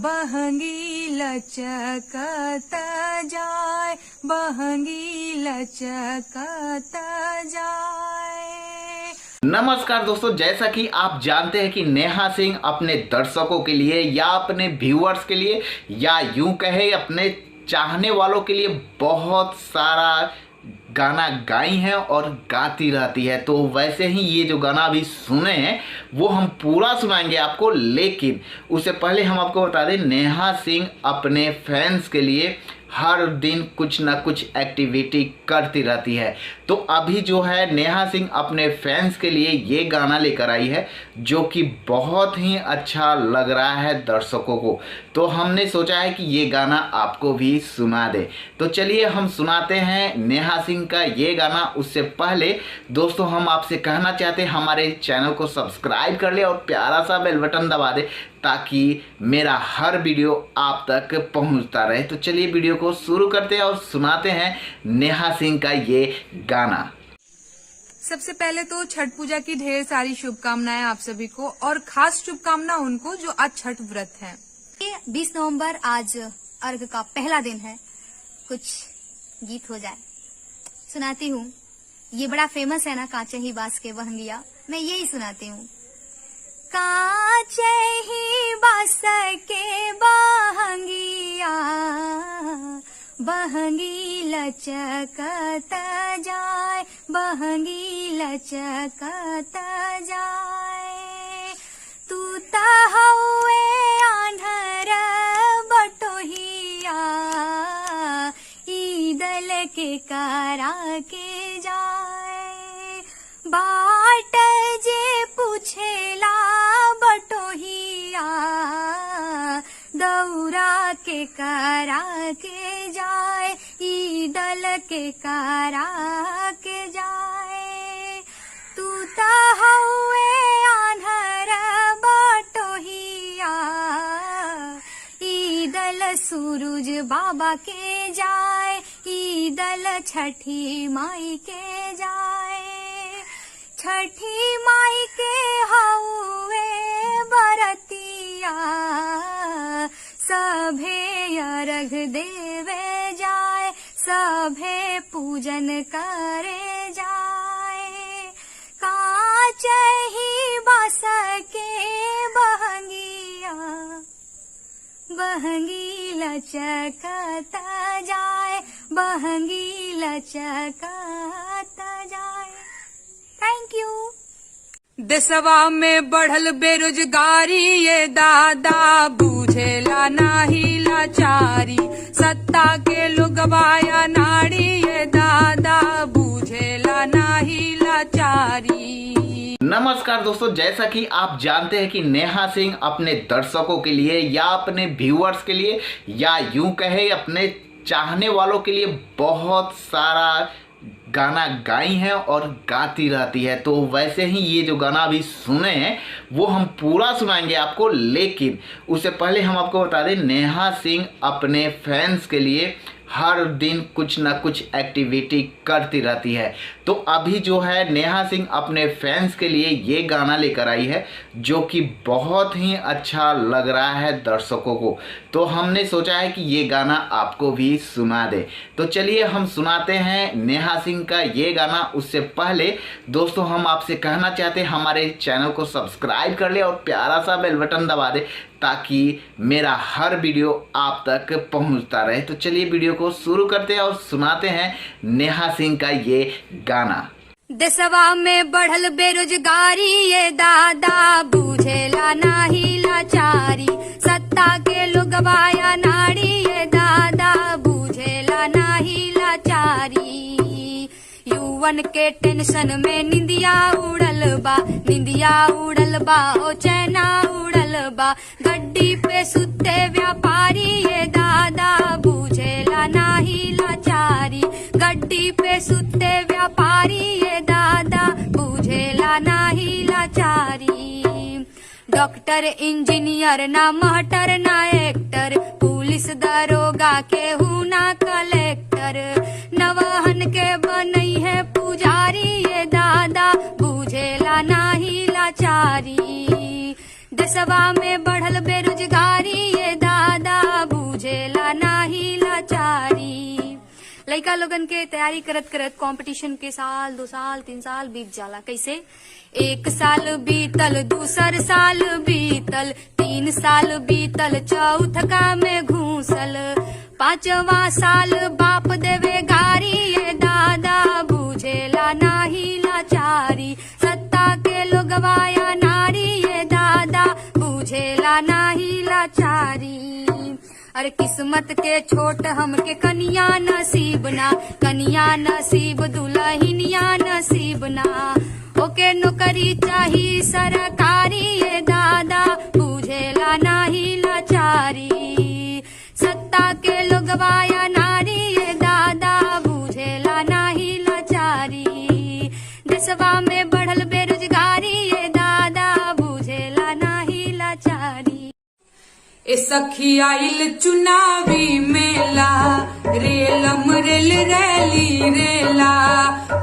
बहंगी लचकत जाए, बहंगी लचकत जाए। नमस्कार दोस्तों, जैसा कि आप जानते हैं कि नेहा सिंह अपने दर्शकों के लिए या अपने व्यूअर्स के लिए या यूं कहे अपने चाहने वालों के लिए बहुत सारा गाना गाई हैं और गाती रहती है। तो वैसे ही ये जो गाना अभी सुने हैं वो हम पूरा सुनाएंगे आपको, लेकिन उससे पहले हम आपको बता दें नेहा सिंह अपने फैंस के लिए हर दिन कुछ ना कुछ एक्टिविटी करती रहती है। तो अभी जो है नेहा सिंह अपने फैंस के लिए ये गाना लेकर आई है जो कि बहुत ही अच्छा लग रहा है दर्शकों को। तो हमने सोचा है कि ये गाना आपको भी सुना दे। तो चलिए हम सुनाते हैं नेहा सिंह का ये गाना। उससे पहले दोस्तों हम आपसे कहना चाहते हैं हमारे चैनल को सब्सक्राइब कर ले और प्यारा सा बेल बटन दबा दे ताकि मेरा हर वीडियो आप तक पहुंचता रहे। तो चलिए वीडियो को शुरू करते हैं और सुनाते हैं नेहा सिंह का ये गाना। सबसे पहले तो छठ पूजा की ढेर सारी शुभकामनाएं आप सभी को, और खास शुभकामना उनको जो आज छठ व्रत है। 20 नवंबर आज अर्घ का पहला दिन है। कुछ गीत हो जाए सुनाती हूँ। ये बड़ा फेमस है ना, कांचे ही बास के बहंगिया, मैं यही सुनाती हूँ। कांचे ही बास के बहंगिया, बहंगी लचकत जाए, बहंगी लचकत जाए। तू त हउए आंधर बटोहिया, ईदल के करा के जाए। बाट जे पूछेला बटोहिया, दौरा के करा के जाए, ईदल के करा के जाए। तू त हउए आंधर बटोहिया, ईदल सूरज बाबा के जाए, ईदल छठी माई के जाए। छठी माई के हउए बरतिया, सभे अर्घ देवे जाए, सभे पूजन करे जाए। कांचे ही बास के बहंगिया, बहंगी लचकत जाए, बहंगी लचकत जाए। Thank you. देशवा में बढ़ल बेरोजगारी, ये दादा बूझेला नाही लाचारी। सत्ता के लोगवाया नाड़ी, ये दादा बूझेला नाही लाचारी। नमस्कार दोस्तों, जैसा कि आप जानते हैं कि नेहा सिंह अपने दर्शकों के लिए या अपने व्यूअर्स के लिए या यूं कहे अपने चाहने वालों के लिए बहुत सारा गाना गाई हैं और गाती रहती है। तो वैसे ही ये जो गाना अभी सुने हैं वो हम पूरा सुनाएंगे आपको, लेकिन उससे पहले हम आपको बता दें नेहा सिंह अपने फैंस के लिए हर दिन कुछ ना कुछ एक्टिविटी करती रहती है। तो अभी जो है नेहा सिंह अपने फैंस के लिए ये गाना लेकर आई है जो कि बहुत ही अच्छा लग रहा है दर्शकों को। तो हमने सोचा है कि ये गाना आपको भी सुना दे। तो चलिए हम सुनाते हैं नेहा सिंह का ये गाना। उससे पहले दोस्तों हम आपसे कहना चाहते हैं हमारे चैनल को सब्सक्राइब कर ले और प्यारा सा बेल बटन दबा दे ताकि मेरा हर वीडियो आप तक पहुंचता रहे। तो चलिए वीडियो को शुरू करते हैं और सुनाते हैं नेहा सिंह का ये गाना। देशवा में बढ़ल बेरोजगारी, ये दादा बूझेला नाही लाचारी। सत्ता के लोगवाया नाड़ी, ये दादा बूझेला नाही लाचारी। युवन के टेंशन में निंदिया उड़ल बा, निंदिया उड़ल बा, ओ चैना उड़ल बा। गड्डी पे सुते व्यापारी, ये दादा बूझेला नाही लाचारी। गड्डी पे सुते व्यापारी, ये दादा बूझेला नाही लाचारी। डॉक्टर इंजीनियर ना महटर ना एक्टर, पुलिस दरोगा के हूँ ना कलेक्टर। नवाहन के बनई है पुजारी, ये दादा बूझेला नाही लाचारी। देशवा में बढ़ल बेरोजगारी, ये दादा लड़का लोगन के तैयारी करत करत कंपटीशन के साल 2 साल 3 साल बीत जाला। कैसे? 1 साल बीतल, दूसर साल बीतल, 3 साल बीतल, चौथका में घूसल, 5वां साल बाप देवे गारी, ये दादा बुझेला नाही लाचारी, सत्ता के लोगवाया नारी, ये दादा बुझेला नाही लाचारी। अरे किस्मत के छोट हमके कनिया नसीब ना, कनिया नसीब दुल्हनिया नसीब ना, ओके नौकरी चाही सरकारी, ये दादा बुझेला नाही लाचारी, सत्ता के लोगवाया नारी, ये दादा बुझेला नाही लाचारी, देशवा में बढ़ल बेरोजगारी, ये दादा बुझेला नाही लाचारी। ए सखी आइल चुनावी मेला, रेलम रेल रैली रेला,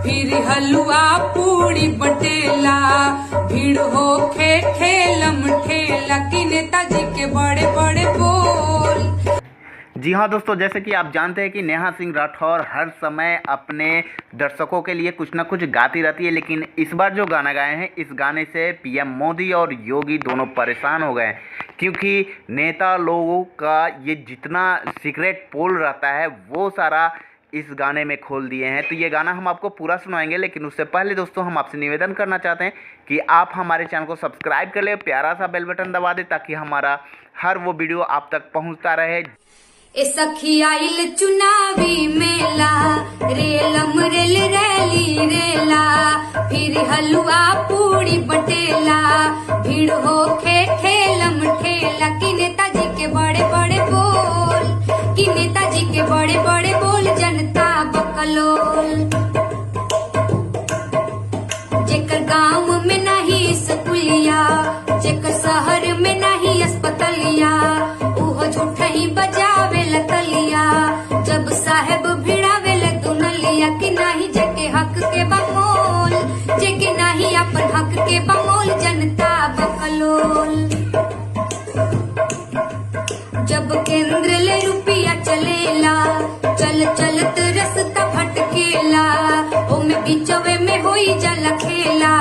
फिर हलवा पूड़ी बटेला, भीड़ होखे ठेलम ठेला, कि नेताजी के बड़े बड़े बोल। जी हाँ दोस्तों, जैसे कि आप जानते हैं कि नेहा सिंह राठौर हर समय अपने दर्शकों के लिए कुछ ना कुछ गाती रहती है, लेकिन इस बार जो गाना गाए हैं, इस गाने से पीएम मोदी और योगी दोनों परेशान हो गए हैं, क्योंकि नेता लोगों का ये जितना सीक्रेट पोल रहता है वो सारा इस गाने में खोल दिए हैं। तो ये गाना हम आपको पूरा सुनाएंगे, लेकिन उससे पहले दोस्तों हम आपसे निवेदन करना चाहते हैं कि आप हमारे चैनल को सब्सक्राइब कर ले, प्यारा सा बेल बटन दबा दें ताकि हमारा हर वो वीडियो आप तक पहुंचता रहे। ए सखी आइल चुनावी मेला, रेलम रेल रैली रेला, फिर हलवा पूड़ी बटेला, भीड़ होखे ठेलम ठेला, कि नेताजी के बड़े बड़े बोल, कि नेताजी के बड़े बड़े बोल, जनता बकलोल, जेकर गांव में नहीं स्कूलिया, जेकर शहर में नहीं अस्पतालिया, उहो झूठ ही बजावे लतलिया, जब साहेब भिड़ावे दुनलिया, कि नहीं जेके हक के बमोल, जेके नहीं अपन हक के बमोल, जनता बकलोल, जब केंद्र ले रुपया चलेला, चल चलत रस्ता भटकेला, ओमे बीचवे में होई जाला खेला,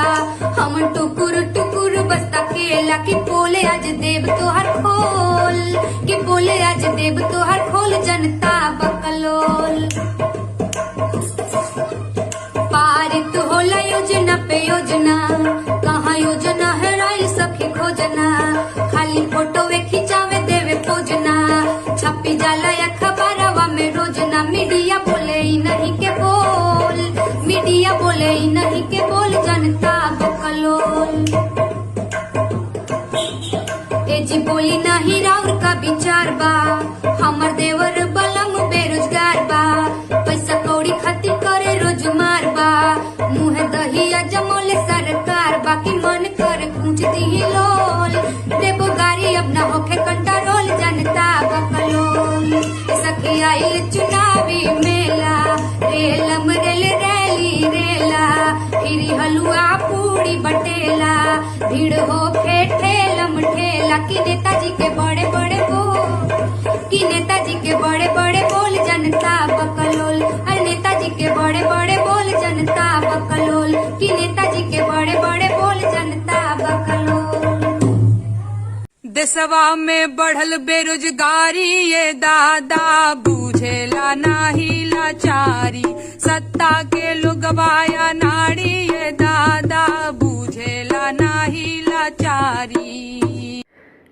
हम टुकुर टुकुर बस्ता केला, कि बोले आज देव तोहर खोल, कि बोले आज देव तोहर खोल, जनता बकलोल, पारित होला योजना पे योजना, कहाँ योजना है राइल सखी खोजना, खाली फोटो वे खिंचावे देवे पोजना, छपी जाला अखबारवा में रोजना, मीडिया बोले ही नहीं के बोल, मीडिया बोले ही नहीं के बोल, जनता बकलोल, ए जी बोली नहीं राउर का विचार बा, हमर देवर बलम बेरोजगार बा, पैसा कौड़ी खातिर करे रोज मार बा, मुँह दहिया जमोले सरकार, बाकी मन कर पूछ दी लोल, देबो गारी अब न होखे कंट्रोल, जनता बकलोल, सखी आइल चुनावी मेला, रेलम रेल रैली रेला, फिर हलवा पूड़ी बटेला, भीड़ होखे ठेलम ठेला, कि नेताजी के बड़े बड़े बोल, कि नेताजी के बड़े बड़े बोल, जनता बकलोल, अरे नेताजी के बड़े बड़े बोल, जनता बकलोल, कि नेताजी के बड़े बड़े बोल, जनता बकलोल। देशवा में बढ़ल बेरोजगारी, ये दादा बुझेला नाही लाचारी, सत्ता के लोगवाया नारी, ये दादा बुझेला नाही लाचारी।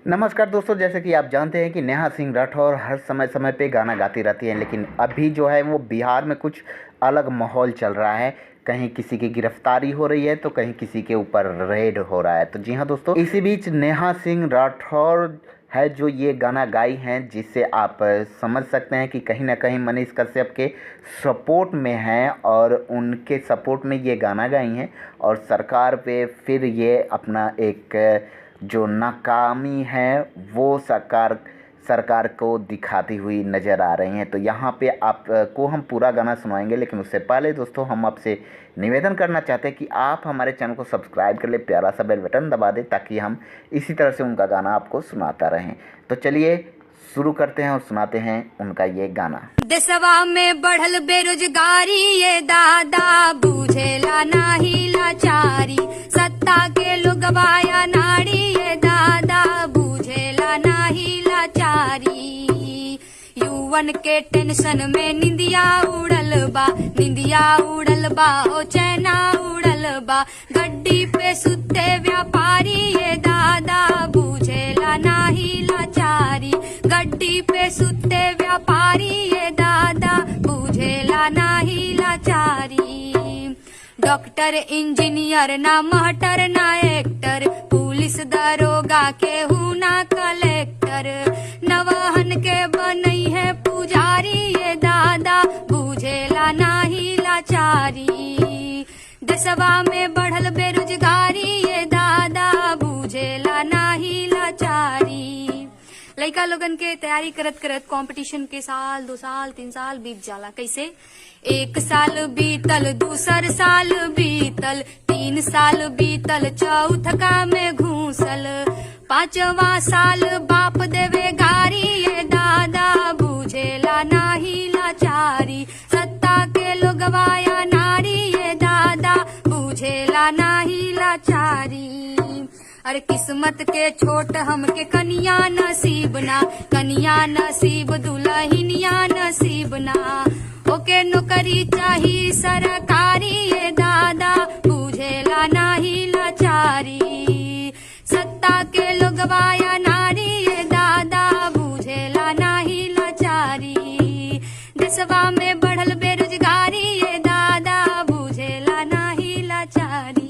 नमस्कार दोस्तों, जैसे कि आप जानते हैं कि नेहा सिंह राठौर हर समय समय पे गाना गाती रहती हैं, लेकिन अभी जो है वो बिहार में कुछ अलग माहौल चल रहा है। कहीं किसी की गिरफ्तारी हो रही है तो कहीं किसी के ऊपर रेड हो रहा है। तो जी हाँ दोस्तों, इसी बीच नेहा सिंह राठौर है जो ये गाना गाई हैं, जिससे आप समझ सकते हैं कि कहीं ना कहीं मनीष कश्यप के सपोर्ट में हैं और उनके सपोर्ट में ये गाना गाई हैं और सरकार पे फिर ये अपना एक जो नाकामी है वो सरकार को दिखाती हुई नज़र आ रही हैं। तो यहाँ पे आपको हम पूरा गाना सुनाएंगे, लेकिन उससे पहले दोस्तों हम आपसे निवेदन करना चाहते हैं कि आप हमारे चैनल को सब्सक्राइब कर ले, प्यारा सा बेल बटन दबा दें ताकि हम इसी तरह से उनका गाना आपको सुनाता रहें। तो चलिए शुरू करते हैं और सुनाते हैं उनका ये गाना। देशवा में बढ़ल बेरोजगारी ये दादा बुझेला नाही लाचारी, सत्ता के लोगवाया नाड़ी ये दादा बुझेला नाही लाचारी। युवन के टेंशन में निंदिया उड़ल बा ओ चैना उड़ल बा, गड्डी पे सुते व्यापारी ये दादा बुझेला नाही लाचारी, गड्डी पे सुते व्यापारी ये दादा बुझेला नाही लाचारी। डॉक्टर इंजीनियर ना महटर ना एक्टर, पुलिस दरोगा के हूँ ना कलेक्टर, नवहन के बनई है पुजारी ये दादा बुझेला नाही लाचारी। देशवा में बढ़ल बेरोजगारी ये दादा बुझेला नाही लाचारी। लड़का लोगन के तैयारी करत करत कंपटीशन के साल 2 साल 3 साल बीत जाला। कैसे? 1 साल बीतल, दूसर साल बीतल, 3 साल बीतल, चौथका में घूसल, 5वां साल बाप देवे गारी ये दादा बुझेला नाही लाचारी। सत्ता के लोगवाया नारी ये दादा बुझेला नाही लाचारी। अरे किस्मत के छोट हमके कनिया नसीब ना, कनिया नसीब दुल्हनिया नसीब ना, ओके नौकरी चाही सरकारी ये दादा बुझेला नाही लाचारी। सत्ता के लोगवाया नारी ये दादा बुझेला नाही लाचारी। देशवा में बढ़ल बेरोजगारी ये दादा बुझेला नाही लाचारी।